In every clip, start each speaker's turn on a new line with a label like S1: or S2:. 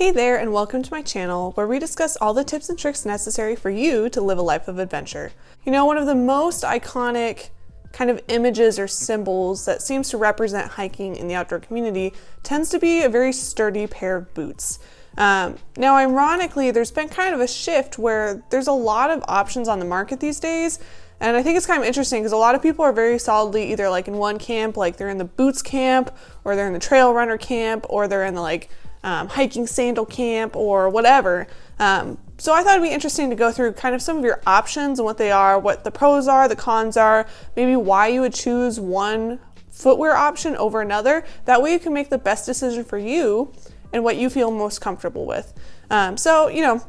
S1: Hey there, and welcome to my channel where we discuss all the tips and tricks necessary for you to live a life of adventure. You know, one of the most iconic kind of images or symbols that seems to represent hiking in the outdoor community tends to be a very sturdy pair of boots. Now, ironically, there's been kind of a shift where there's a lot of options on the market these days. And I think it's kind of interesting because a lot of people are very solidly either like in one camp, like they're in the boots camp, or they're in the trail runner camp, or they're in the hiking sandal camp or whatever. So I thought it'd be interesting to go through kind of some of your options and what they are, what the pros are, the cons are, maybe why you would choose one footwear option over another. That way you can make the best decision for you and what you feel most comfortable with. So, you know,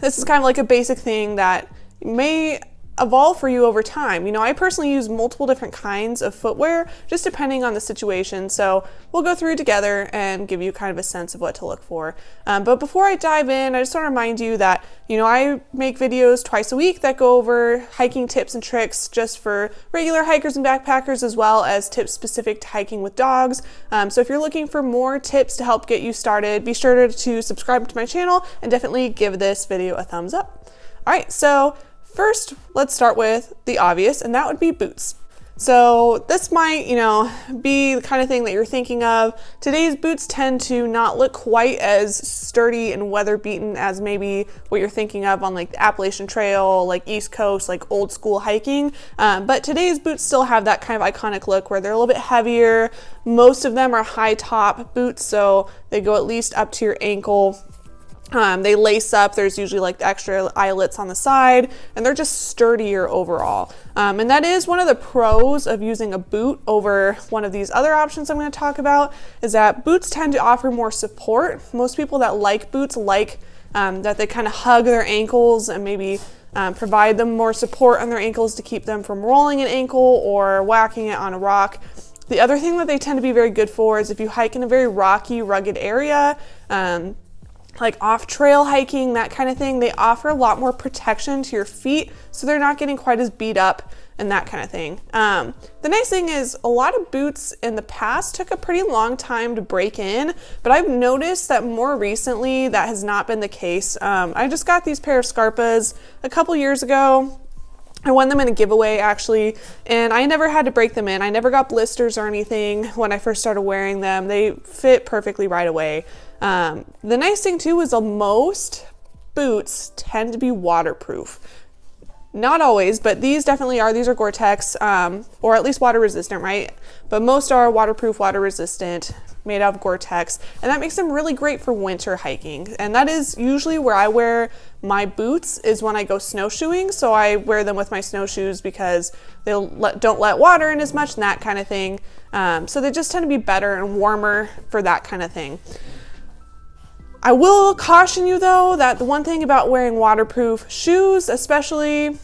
S1: this is kind of like a basic thing that may evolve for you over time. You know, I personally use multiple different kinds of footwear just depending on the situation. So we'll go through together and give you kind of a sense of what to look for. But before I dive in, I just want to remind you that, you know, I make videos twice a week that go over hiking tips and tricks just for regular hikers and backpackers, as well as tips specific to hiking with dogs. So if you're looking for more tips to help get you started, be sure to subscribe to my channel and definitely give this video a thumbs up. All right, so first, let's start with the obvious, and that would be boots. So this might, you know, be the kind of thing that you're thinking of. Today's boots tend to not look quite as sturdy and weather beaten as maybe what you're thinking of on like the Appalachian Trail, like East Coast, like old school hiking. But today's boots still have that kind of iconic look where they're a little bit heavier. Most of them are high top boots, so they go at least up to your ankle. They lace up, there's usually like the extra eyelets on the side, and they're just sturdier overall. And that is one of the pros of using a boot over one of these other options I'm going to talk about, is that boots tend to offer more support. Most people that like boots like that they kind of hug their ankles and maybe provide them more support on their ankles to keep them from rolling an ankle or whacking it on a rock. The other thing that they tend to be very good for is if you hike in a very rocky, rugged area, like off-trail hiking, that kind of thing, they offer a lot more protection to your feet, so they're not getting quite as beat up and that kind of thing. The nice thing is a lot of boots in the past took a pretty long time to break in, but I've noticed that more recently that has not been the case. I just got these pair of Scarpas a couple years ago. I won them in a giveaway actually, and I never had to break them in. I never got blisters or anything when I first started wearing them. They fit perfectly right away. The nice thing too is most boots tend to be waterproof. Not always, but these definitely are. These are Gore-Tex, or at least water resistant, right? But most are waterproof, water resistant, made out of Gore-Tex, and that makes them really great for winter hiking. And that is usually where I wear my boots, is when I go snowshoeing. So I wear them with my snowshoes because they don't let water in as much and that kind of thing. So they just tend to be better and warmer for that kind of thing. I will caution you though that the one thing about wearing waterproof shoes, especially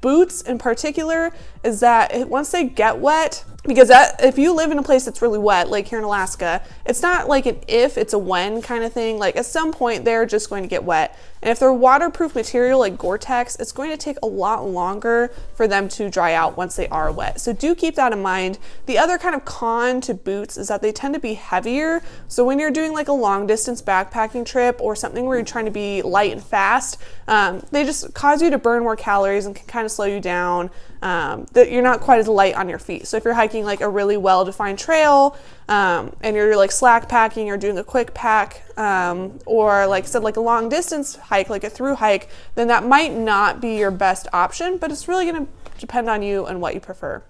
S1: boots in particular, is that once they get wet, because if you live in a place that's really wet, like here in Alaska, it's not like an if, it's a when kind of thing. Like at some point they're just going to get wet. And if they're waterproof material like Gore-Tex, it's going to take a lot longer for them to dry out once they are wet. So do keep that in mind. The other kind of con to boots is that they tend to be heavier. So when you're doing like a long distance backpacking trip or something where you're trying to be light and fast, they just cause you to burn more calories and can kind of slow you down. That you're not quite as light on your feet. So if you're hiking like a really well-defined trail, and you're like slack packing or doing a quick pack, or like I said, like a long distance hike, like a through hike, then that might not be your best option, but it's really going to depend on you and what you prefer.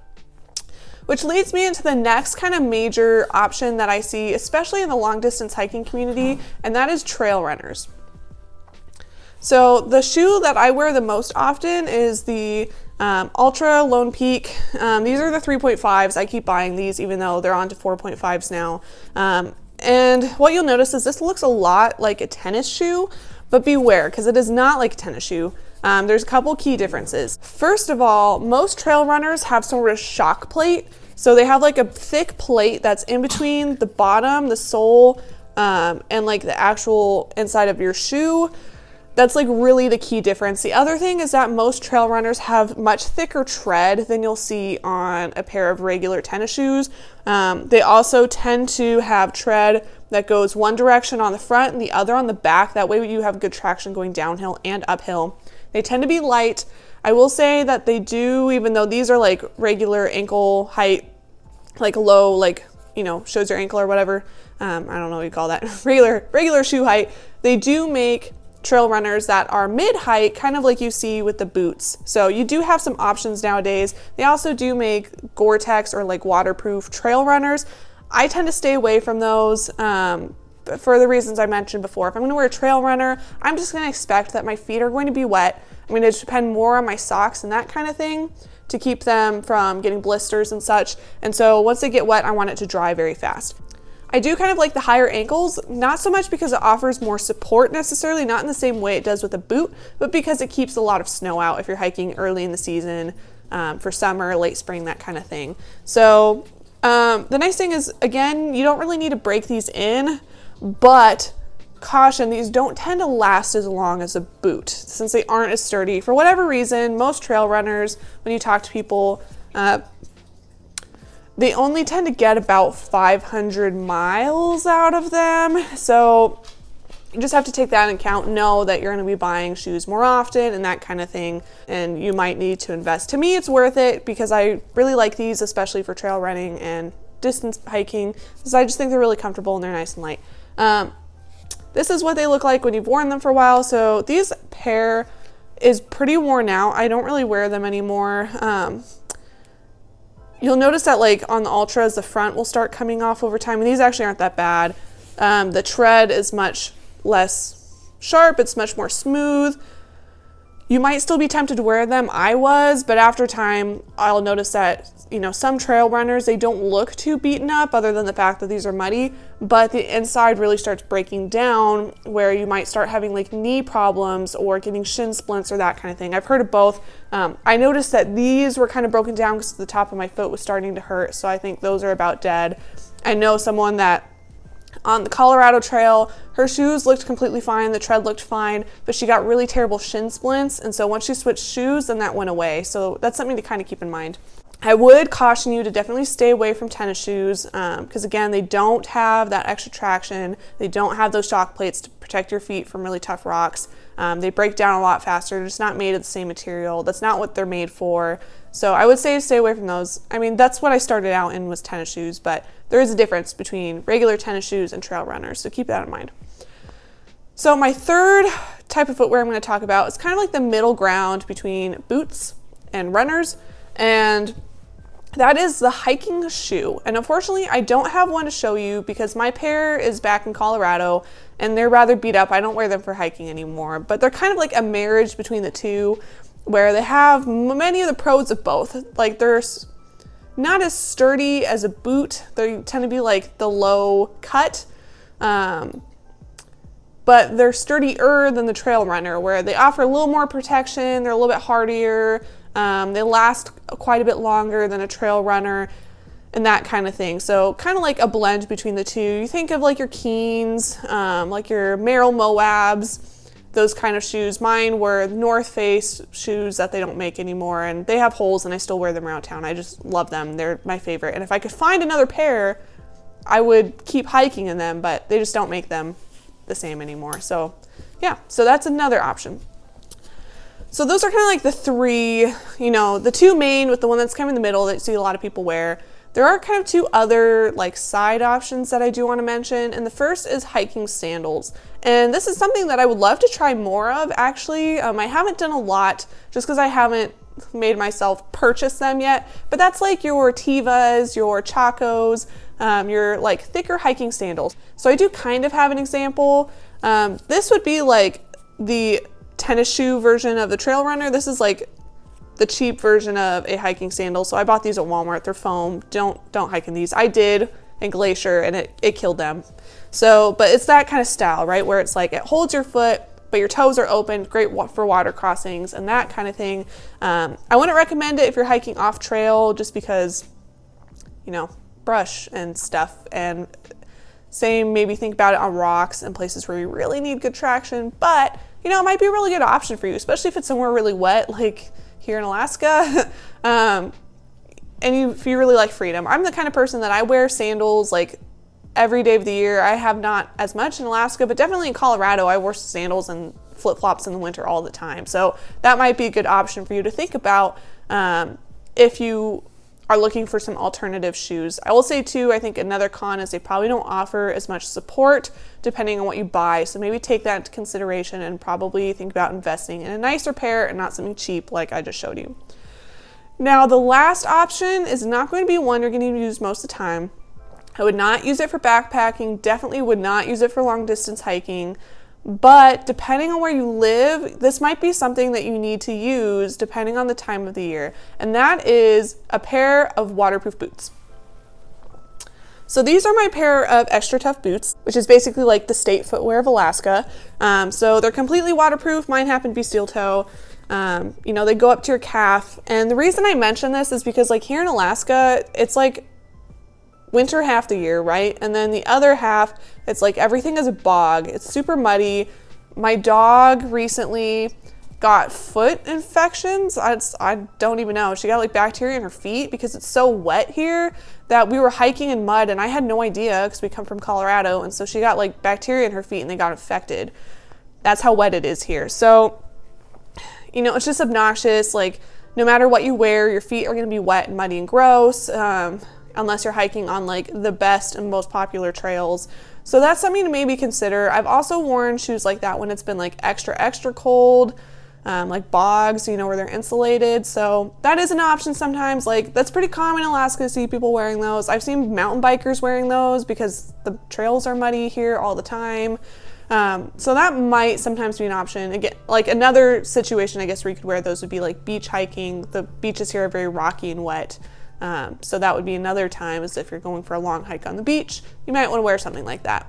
S1: Which leads me into the next kind of major option that I see, especially in the long distance hiking community, and that is trail runners. So the shoe that I wear the most often is the Ultra Lone Peak. These are the 3.5s. I keep buying these even though they're on to 4.5s now. And what you'll notice is this looks a lot like a tennis shoe, but beware, because it is not like a tennis shoe. There's a couple key differences. First of all, most trail runners have sort of a shock plate. So they have like a thick plate that's in between the bottom, the sole, and like the actual inside of your shoe. That's like really the key difference. The other thing is that most trail runners have much thicker tread than you'll see on a pair of regular tennis shoes. They also tend to have tread that goes one direction on the front and the other on the back. That way you have good traction going downhill and uphill. They tend to be light. I will say that they do, even though these are like regular ankle height, like low, like, you know, shows your ankle or whatever. I don't know what you call that. regular shoe height. They do make trail runners that are mid-height, kind of like you see with the boots. So you do have some options nowadays. They also do make Gore-Tex or like waterproof trail runners. I tend to stay away from those for the reasons I mentioned before. If I'm going to wear a trail runner, I'm just going to expect that my feet are going to be wet. I'm going to depend more on my socks and that kind of thing to keep them from getting blisters and such. And so once they get wet, I want it to dry very fast. I do kind of like the higher ankles, not so much because it offers more support necessarily, not in the same way it does with a boot, but because it keeps a lot of snow out if you're hiking early in the season, for summer, late spring, that kind of thing. So the nice thing is, again, you don't really need to break these in, but caution, these don't tend to last as long as a boot since they aren't as sturdy. For whatever reason, most trail runners, when you talk to people, they only tend to get about 500 miles out of them. So you just have to take that into account, know that you're going to be buying shoes more often and that kind of thing, and you might need to invest. To me, it's worth it because I really like these, especially for trail running and distance hiking, because I just think they're really comfortable and they're nice and light. This is what they look like when you've worn them for a while. So these pair is pretty worn out. I don't really wear them anymore. You'll notice that like on the Ultras, the front will start coming off over time, and these actually aren't that bad. The tread is much less sharp. It's much more smooth. You might still be tempted to wear them. I was, but after time, I'll notice that, you know, some trail runners, they don't look too beaten up other than the fact that these are muddy, but the inside really starts breaking down where you might start having like knee problems or getting shin splints or that kind of thing. I've heard of both. I noticed that these were kind of broken down because the top of my foot was starting to hurt, so I think those are about dead. I know someone that on the Colorado Trail, her shoes looked completely fine, the tread looked fine, but she got really terrible shin splints, and so once she switched shoes, then that went away. So that's something to kind of keep in mind. I would caution you to definitely stay away from tennis shoes because again, they don't have that extra traction. They don't have those shock plates to protect your feet from really tough rocks. They break down a lot faster. They're just not made of the same material. That's not what they're made for. So I would say to stay away from those. I mean, that's what I started out in, was tennis shoes, but there is a difference between regular tennis shoes and trail runners, so keep that in mind. So my third type of footwear I'm going to talk about is kind of like the middle ground between boots and runners, and that is the hiking shoe. And unfortunately, I don't have one to show you because my pair is back in Colorado and they're rather beat up. I don't wear them for hiking anymore, but they're kind of like a marriage between the two where they have many of the pros of both. Like they're not as sturdy as a boot. They tend to be like the low cut, but they're sturdier than the trail runner where they offer a little more protection. They're a little bit hardier. They last quite a bit longer than a trail runner and that kind of thing. So kind of like a blend between the two. You think of like your Keens, like your Merrell Moabs, those kind of shoes. Mine were North Face shoes that they don't make anymore, and they have holes and I still wear them around town. I just love them. They're my favorite. And if I could find another pair, I would keep hiking in them, but they just don't make them the same anymore. So yeah, so that's another option. So those are kind of like the three, you know, the two main with the one that's kind of in the middle that you see a lot of people wear. There are kind of two other like side options that I do want to mention. And the first is hiking sandals. And this is something that I would love to try more of actually. I haven't done a lot just because I haven't made myself purchase them yet. But that's like your Tevas, your Chacos, your like thicker hiking sandals. So I do kind of have an example. This would be like the tennis shoe version of the trail runner. This is like the cheap version of a hiking sandal. So I bought these at Walmart. They're foam. Don't hike in these. I did in Glacier and it killed them. So, but it's that kind of style, right? Where it's like it holds your foot, but your toes are open, great for water crossings and that kind of thing. I wouldn't recommend it if you're hiking off trail just because, you know, brush and stuff, and same, maybe think about it on rocks and places where you really need good traction. But you know, it might be a really good option for you, especially if it's somewhere really wet, like here in Alaska. And if you really like freedom. I'm the kind of person that I wear sandals like every day of the year. I have not as much in Alaska, but definitely in Colorado, I wear sandals and flip-flops in the winter all the time. So that might be a good option for you to think about if you are looking for some alternative shoes. I will say too, I think another con is they probably don't offer as much support depending on what you buy. So maybe take that into consideration and probably think about investing in a nicer pair and not something cheap like I just showed you. Now, the last option is not going to be one you're going to use most of the time. I would not use it for backpacking, definitely would not use it for long distance hiking, but depending on where you live, this might be something that you need to use depending on the time of the year, and that is a pair of waterproof boots. So these are my pair of extra tough boots, which is basically like the state footwear of Alaska. So they're completely waterproof. Mine happen to be steel toe. You know, they go up to your calf. And the reason I mention this is because like here in Alaska, it's like winter half the year, right? And then the other half, it's like everything is a bog. It's super muddy. My dog recently got foot infections. I don't even know. She got like bacteria in her feet because it's so wet here that we were hiking in mud and I had no idea because we come from Colorado. And so she got like bacteria in her feet and they got infected. That's how wet it is here. So, you know, it's just obnoxious. Like no matter what you wear, your feet are going to be wet and muddy and gross. Unless you're hiking on like the best and most popular trails. So that's something to maybe consider. I've also worn shoes like that when it's been like extra cold, like bogs, you know, where they're insulated. So that is an option sometimes. Like that's pretty common in Alaska to see people wearing those. I've seen mountain bikers wearing those because the trails are muddy here all the time. So that might sometimes be an option. Again, like another situation I guess where you could wear those would be like beach hiking. The beaches here are very rocky and wet. So that would be another time, is if you're going for a long hike on the beach, you might want to wear something like that.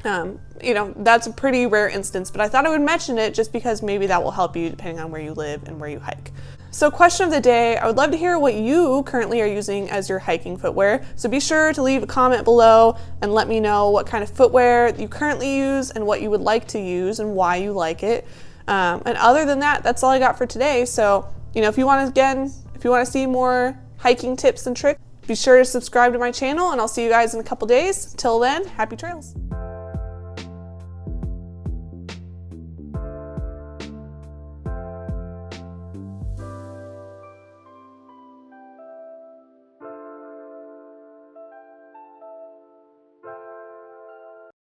S1: You know, that's a pretty rare instance, but I thought I would mention it just because maybe that will help you depending on where you live and where you hike. So question of the day, I would love to hear what you currently are using as your hiking footwear. So be sure to leave a comment below and let me know what kind of footwear you currently use and what you would like to use and why you like it. And other than that, that's all I got for today. So, you know, if you want to see more hiking tips and tricks, be sure to subscribe to my channel and I'll see you guys in a couple days. Till then, happy trails.